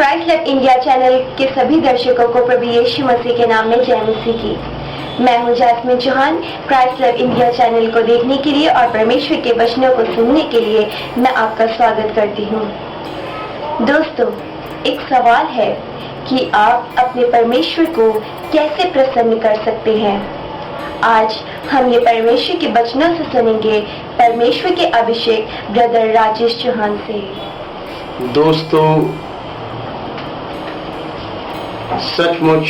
Christ love India channel के सभी दर्शकों को प्रभु यीशु मसीह के नाम में जय मसीह की। मैं हूं Jasmine Chauhan. Christ love India channel को देखने के लिए और परमेश्वर के वचनों को सुनने के लिए मैं आपका स्वागत करती हूं। दोस्तों, एक सवाल है कि आप अपने परमेश्वर को कैसे प्रसन्न कर सकते हैं। आज हम ये परमेश्वर के वचनों से सुनेंगे, परमेश्वर के अभिषेक ब्रदर राजेश चौहान से। दोस्तों, सचमुच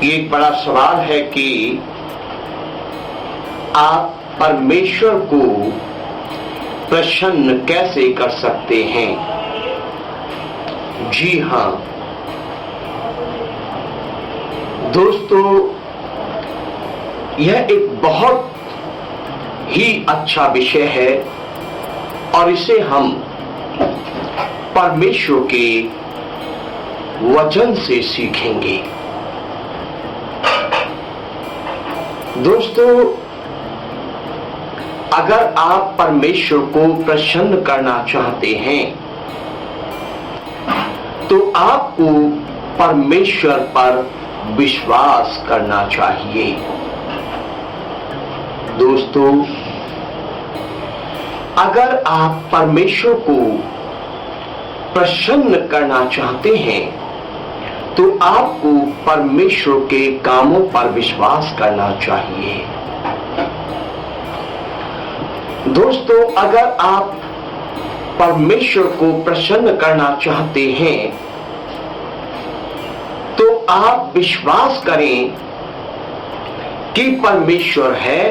ये एक बड़ा सवाल है कि आप परमेश्वर को प्रसन्न कैसे कर सकते हैं। जी हां दोस्तों, यह एक बहुत ही अच्छा विषय है और इसे हम परमेश्वर के वचन से सीखेंगे। दोस्तों, अगर आप परमेश्वर को प्रसन्न करना चाहते हैं तो आपको परमेश्वर पर विश्वास करना चाहिए। दोस्तों, अगर आप परमेश्वर को प्रसन्न करना चाहते हैं तो आपको परमेश्वर के कामों पर विश्वास करना चाहिए। दोस्तों, अगर आप परमेश्वर को प्रसन्न करना चाहते हैं तो आप विश्वास करें कि परमेश्वर है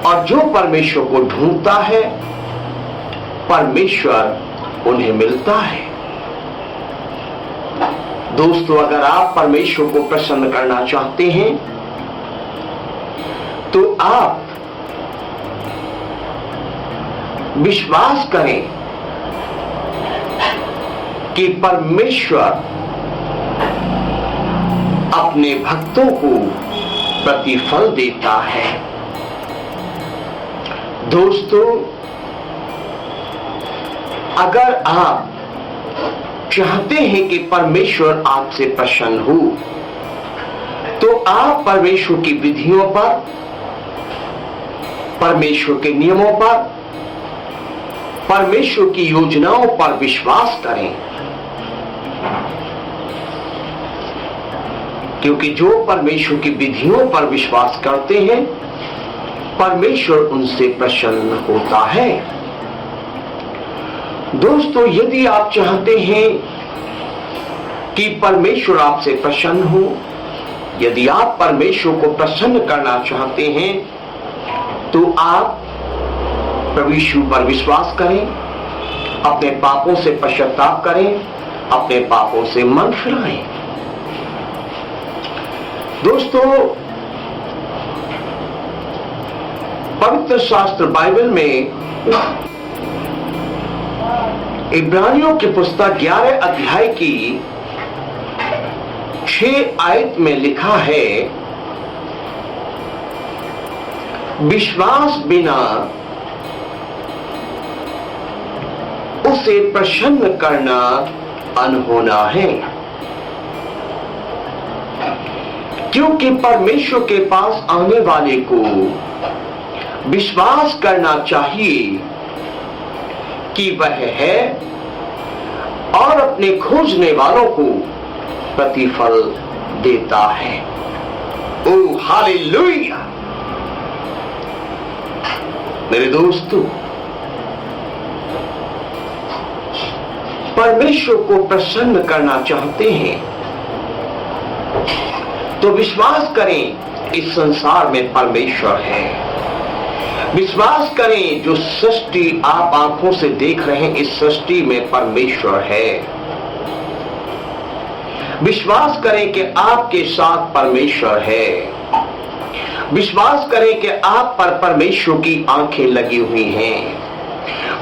और जो परमेश्वर को ढूंढता है परमेश्वर उन्हें मिलता है। दोस्तों, अगर आप परमेश्वर को प्रसन्न करना चाहते हैं तो आप विश्वास करें कि परमेश्वर अपने भक्तों को प्रतिफल देता है। दोस्तों, अगर आप चाहते हैं कि परमेश्वर आपसे प्रसन्न हो तो आप परमेश्वर की विधियों पर, परमेश्वर के नियमों पर, परमेश्वर की योजनाओं पर विश्वास करें, क्योंकि जो परमेश्वर की विधियों पर विश्वास करते हैं परमेश्वर उनसे प्रसन्न होता है। दोस्तों, यदि आप चाहते हैं कि परमेश्वर आपसे प्रसन्न हो, यदि आप परमेश्वर को प्रसन्न करना चाहते हैं तो आप प्रभु यीशु पर विश्वास करें, अपने पापों से पश्चाताप करें, अपने पापों से मन फिराएं। दोस्तों, पवित्र शास्त्र बाइबल में इब्रानियों की पुस्तक 11 अध्याय की 6 आयत में लिखा है, विश्वास बिना उसे प्रसन्न करना अनहोना है, क्योंकि परमेश्वर के पास आने वाले को विश्वास करना चाहिए कि वह है और अपने खोजने वालों को प्रतिफल देता है। ओ हालेलुया! मेरे दोस्तों, परमेश्वर को प्रसन्न करना चाहते हैं तो विश्वास करें इस संसार में परमेश्वर है। विश्वास करें जो सृष्टि आप आंखों से देख रहे हैं इस सृष्टि में परमेश्वर है। विश्वास करें कि आपके साथ परमेश्वर है। विश्वास करें कि आप पर परमेश्वर की आंखें लगी हुई हैं।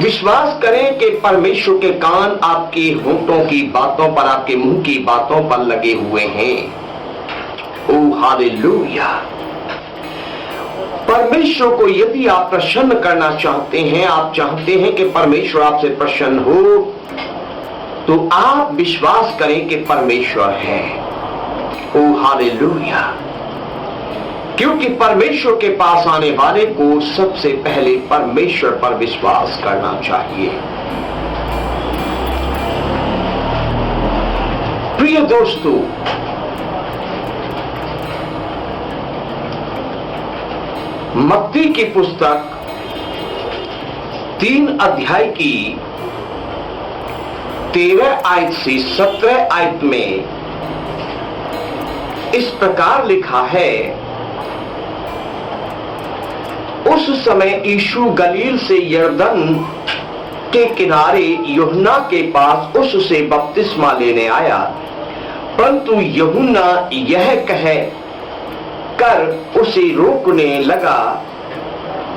विश्वास करें कि परमेश्वर के कान आपके होठों की बातों पर, आपके मुंह की बातों पर लगे हुए हैं। ओ हालेलुया! परमेश्वर को यदि आप प्रसन्न करना चाहते हैं, आप चाहते हैं कि परमेश्वर आपसे प्रसन्न हो, तो आप विश्वास करें कि परमेश्वर है। ओ हालेलुया। क्योंकि परमेश्वर के पास आने वाले को सबसे पहले परमेश्वर पर विश्वास करना चाहिए। प्रिय दोस्तों, मत्ती की पुस्तक 3 अध्याय की 13 आयत से 17 आयत में इस प्रकार लिखा है, उस समय यीशु गलील से यरदन के किनारे यूहन्ना के पास उससे बपतिस्मा लेने आया, परंतु यूहन्ना यह कह कर उसे रोकने लगा,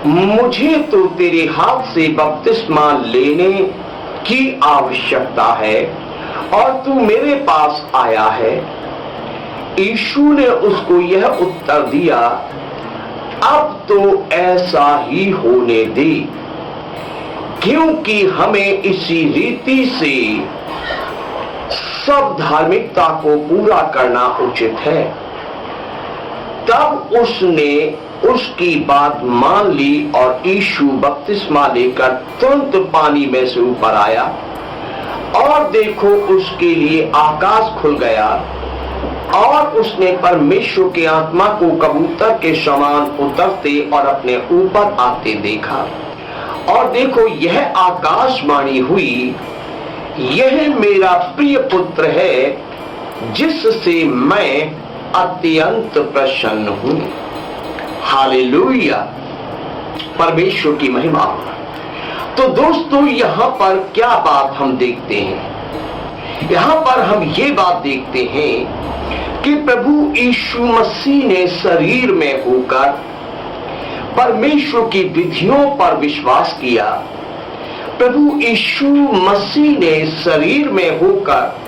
मुझे तो तेरे हाथ से बपतिस्मा लेने की आवश्यकता है और तू मेरे पास आया है। यीशु ने उसको यह उत्तर दिया, अब तो ऐसा ही होने दे, क्योंकि हमें इसी रीति से सब धार्मिकता को पूरा करना उचित है। तब उसने उसकी बात मान ली और यीशु बपतिस्मा लेकर तुरंत पानी में से ऊपर आया, और देखो उसके लिए आकाश खुल गया और उसने परमेश्वर की आत्मा को कबूतर के समान उतरते और अपने ऊपर आते देखा। और देखो यह आकाशवाणी हुई, यह मेरा प्रिय पुत्र है जिससे मैं अत्यंत प्रसन्न हूं। हालेलुया, परमेश्वर की महिमा। तो दोस्तों, यहां पर क्या बात हम देखते हैं? यहां पर हम ये बात देखते हैं कि प्रभु यीशु मसीह ने शरीर में होकर परमेश्वर की विधियों पर विश्वास किया। प्रभु यीशु मसीह ने शरीर में होकर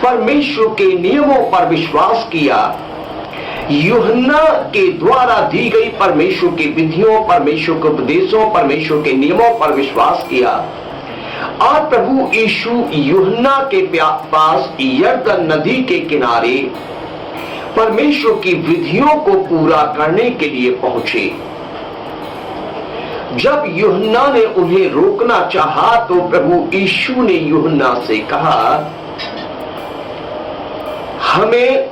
परमेश्वर के नियमों पर विश्वास किया। यूहन्ना के द्वारा दी गई परमेश्वर की विधियों, परमेश्वर के उपदेशों, परमेश्वर के नियमों पर विश्वास किया। और प्रभु यीशु यूहन्ना के पास यरदन नदी के किनारे परमेश्वर की विधियों को पूरा करने के लिए पहुंचे। जब यूहन्ना ने उन्हें रोकना चाहा तो प्रभु यीशु ने यूहन्ना से कहा, हमें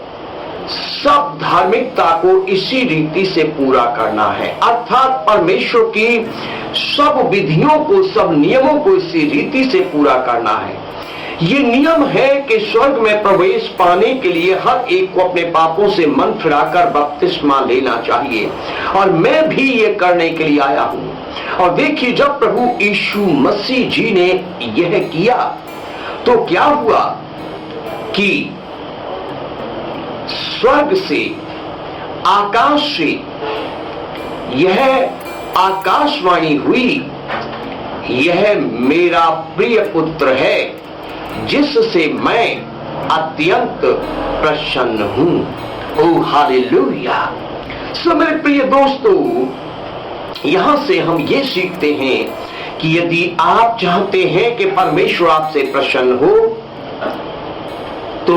सब धार्मिकता को इसी रीति से पूरा करना है, अर्थात परमेश्वर की सब विधियों को, सब नियमों को इसी रीति से पूरा करना है। ये नियम है कि स्वर्ग में प्रवेश पाने के लिए हर एक को अपने पापों से मन फिराकर बपतिस्मा लेना चाहिए, और मैं भी ये करने के लिए आया हूं। और देखिए, जब प्रभु यीशु मसीह जी ने यह किया तो क्या हुआ कि स्वर्ग से, आकाश से यह आकाशवाणी हुई, यह मेरा प्रिय पुत्र है जिससे मैं अत्यंत प्रसन्न हूं। ओ हालेलुया। सो मेरे प्रिय दोस्तों, यहां से हम ये सीखते हैं कि यदि आप चाहते हैं कि परमेश्वर आपसे प्रसन्न हो, तो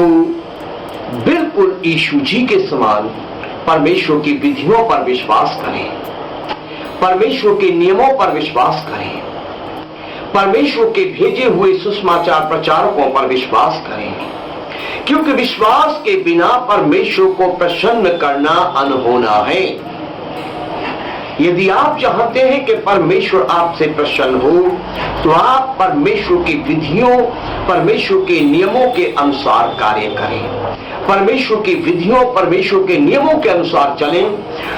बिल्कुल यीशु जी के समान परमेश्वर की विधियों पर विश्वास करें, परमेश्वर के नियमों पर विश्वास करें, परमेश्वर के भेजे हुए सुसमाचार प्रचारकों पर विश्वास करें, क्योंकि विश्वास के बिना परमेश्वर को प्रसन्न करना अनहोना है। यदि आप चाहते हैं कि परमेश्वर आपसे प्रसन्न हो, तो आप परमेश्वर की विधियों, परमेश्वर के नियमों के अनुसार कार्य करें, परमेश्वर की विधियों, परमेश्वर के नियमों के अनुसार चलें,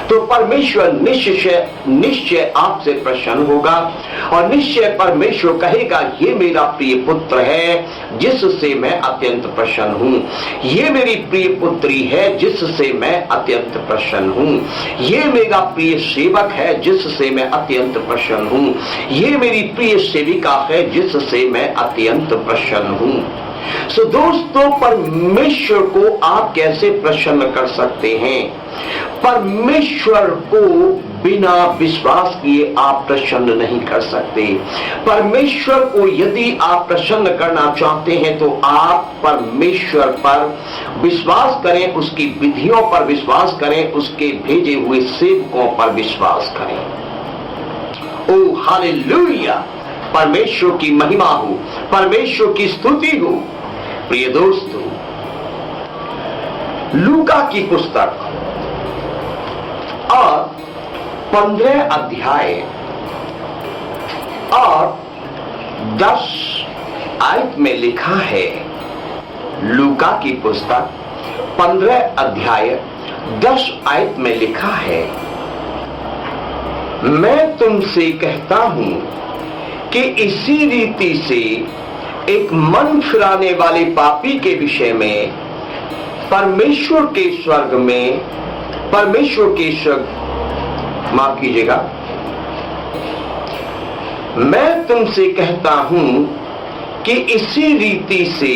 तो परमेश्वर निश्चय आपसे प्रसन्न होगा। और निश्चय परमेश्वर कहेगा, ये मेरा प्रिय पुत्र है जिससे मैं अत्यंत प्रसन्न हूं, ये मेरी प्रिय पुत्री है जिससे मैं अत्यंत प्रसन्न हूं, ये मेरा प्रिय सेवक है जिससे मैं अत्यंत प्रसन्न हूं, ये मेरी प्रिय सेविका है जिससे मैं अत्यंत प्रसन्न हूं। सो दोस्तों, परमेश्वर को आप कैसे प्रसन्न कर सकते हैं? परमेश्वर को बिना विश्वास किए आप प्रसन्न नहीं कर सकते। परमेश्वर को यदि आप प्रसन्न करना चाहते हैं तो आप परमेश्वर पर विश्वास करें, उसकी विधियों पर विश्वास करें, उसके भेजे हुए सेवकों पर विश्वास करें। ओ हालेलुया, परमेश्वर की महिमा हो, परमेश्वर की स्तुति हो। प्रिय दोस्तों, लूका की पुस्तक और 15 अध्याय और 10 आयत में लिखा है। लूका की पुस्तक 15 अध्याय 10 आयत में लिखा है, मैं तुमसे कहता हूं कि इसी रीति से एक मन फिराने वाले पापी के विषय में परमेश्वर के स्वर्ग माफ कीजिएगा, मैं तुमसे कहता हूं कि इसी रीति से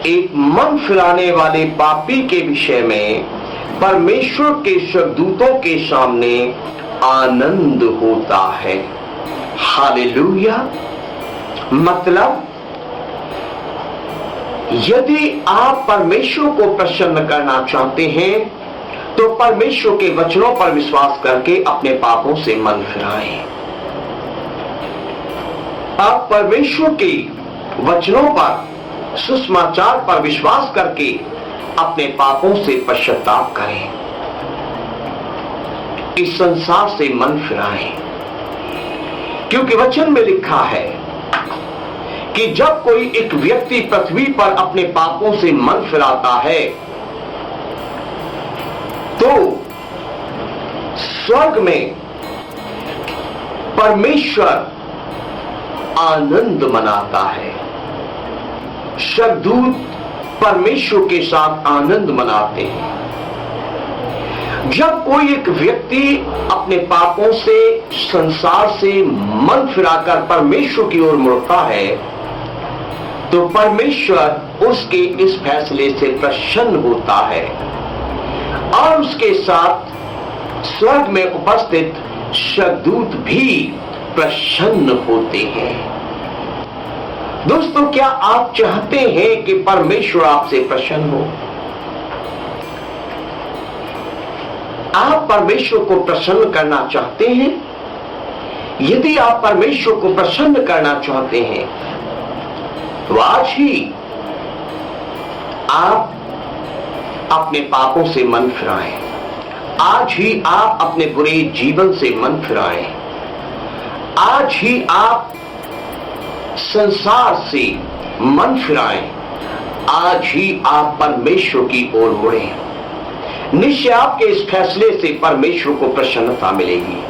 एक मन फिराने वाले पापी के विषय में परमेश्वर के स्वर्गदूतों के सामने आनंद होता है। हालेलुया। मतलब यदि आप परमेश्वर को प्रसन्न करना चाहते हैं तो परमेश्वर के वचनों पर विश्वास करके अपने पापों से मन फिराएं। आप परमेश्वर के वचनों पर, सुसमाचार पर विश्वास करके अपने पापों से पश्चाताप करें, इस संसार से मन फिराएं। क्योंकि वचन में लिखा है कि जब कोई एक व्यक्ति पृथ्वी पर अपने पापों से मन फिराता है तो स्वर्ग में परमेश्वर आनंद मनाता है। स्वर्गदूत परमेश्वर के साथ आनंद मनाते हैं। जब कोई एक व्यक्ति अपने पापों से, संसार से मन फिराकर परमेश्वर की ओर मुड़ता है तो परमेश्वर उसके इस फैसले से प्रसन्न होता है और उसके साथ स्वर्ग में उपस्थित स्वर्गदूत भी प्रसन्न होते हैं। दोस्तों, क्या आप चाहते हैं कि परमेश्वर आपसे प्रसन्न हो? आप परमेश्वर को प्रसन्न करना चाहते हैं? यदि आप परमेश्वर को प्रसन्न करना चाहते हैं तो आज ही आप अपने पापों से मन फिराएं। आज ही आप अपने बुरे जीवन से मन फिराएं। आज ही आप संसार से मन फिराएं। आज ही आप परमेश्वर की ओर मुड़ें। निश्चय आपके इस फैसले से परमेश्वर को प्रसन्नता मिलेगी।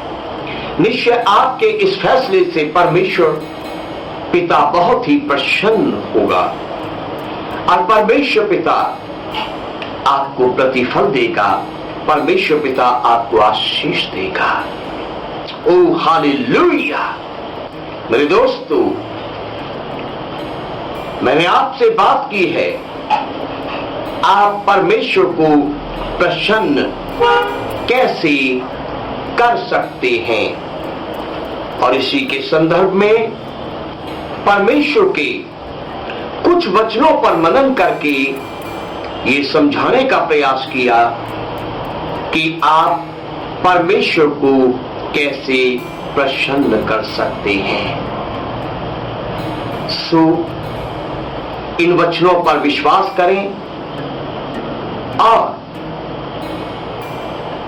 निश्चय आपके इस फैसले से परमेश्वर पिता बहुत ही प्रसन्न होगा और परमेश्वर पिता आपको प्रतिफल देगा। परमेश्वर पिता आपको आशीष देगा। ओ हालेलुया। मेरे दोस्तों, मैंने आपसे बात की है, आप परमेश्वर को प्रसन्न कैसे कर सकते हैं, और इसी के संदर्भ में परमेश्वर के कुछ वचनों पर मनन करके ये समझाने का प्रयास किया कि आप परमेश्वर को कैसे प्रसन्न कर सकते हैं। सो इन वचनों पर विश्वास करें और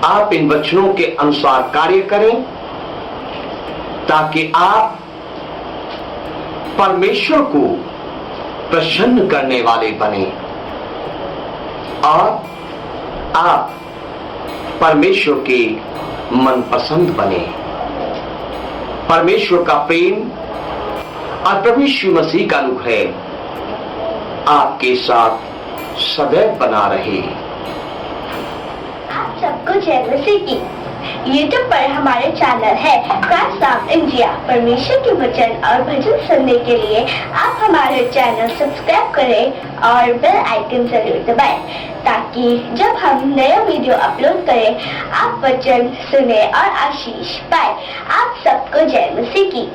आप इन वचनों के अनुसार कार्य करें ताकि आप परमेश्वर को प्रसन्न करने वाले बने और आप परमेश्वर के मनपसंद बने। परमेश्वर का प्रेम और प्रभु यीशु मसीह का अनुग्रह आपके साथ सदैव बना रहे। आप सबको जय मसीह की। यूट्यूब पर हमारे चैनल है क्राइस्ट लव इंडिया। परमेश्वर के वचन और भजन सुनने के लिए आप हमारे चैनल सब्सक्राइब करें और बेल आइकन जरूर दबाएं, ताकि जब हम नया वीडियो अपलोड करें आप वचन सुने और आशीष पाए। आप सबको जय मसीह की।